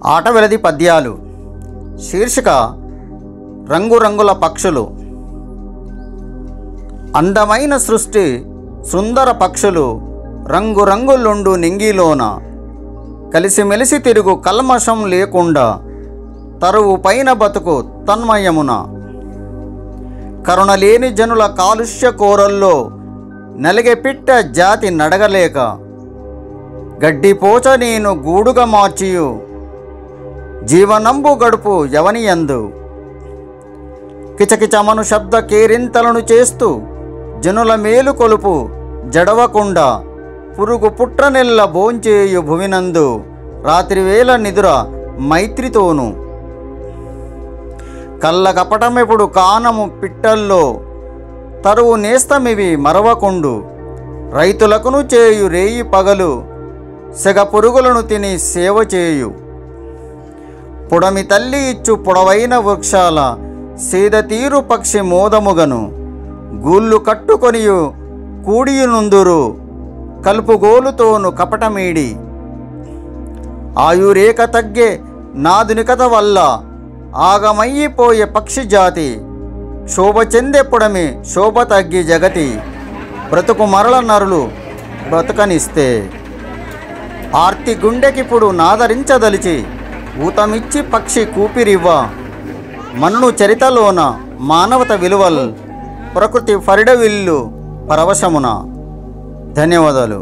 ఆటవెలది పద్యాలు. శీర్షిక రంగురంగుల పక్షులు. అందమైన సృష్టి సుందర పక్షులు రంగురంగులుండు నింగిలోన, కలిసిమెలిసి తిరుగు కల్మషం లేకుండా తరువు పైన బతుకు తన్మయమున. కరుణలేని జనుల కాలుష్య కోరల్లో నలిగే పిట్ట జాతి నడగలేక, గడ్డిపోచ నేను గూడుగా మార్చియు జీవనంబు గడుపు యవనియందు. కిచకిచమను శబ్ద కేరింతలను చేస్తూ జనుల మేలు కొలుపు జడవకుండా, పురుగు పుట్రనెల్ల భోంచేయు భువినందు రాత్రివేళ నిదుర మైత్రితోను. కళ్ళ కపటమెప్పుడు కానము పిట్టల్లో తరువు నేస్తమివి మరవకుండు. రైతులకును చేయు రేయి పగలు సెగ పురుగులను తిని సేవ చేయు. పుడమి తల్లి ఇచ్చు పొడవైన వృక్షాల సీద తీరు పక్షి మోదముగను, గూళ్ళు కట్టుకొనియు కూడియునుందురు కలుపుగోలుతోను కపటమీడి. ఆయురేక తగ్గే నాదునికత వల్ల ఆగమయ్యిపోయే పక్షి జాతి, శోభ చెందే పుడమి శోభ తగ్గి జగతి బ్రతుకు మరల నరులు బ్రతకనిస్తే. ఆర్తి గుండెకిప్పుడు నాదరించదలిచి ఊతమిచ్చి పక్షి కూపిరివ్వ, మన్ను చరితలోన మానవత విలువల్ ప్రకృతి ఫరిడవిల్లు పరవశమున. ధన్యవాదాలు.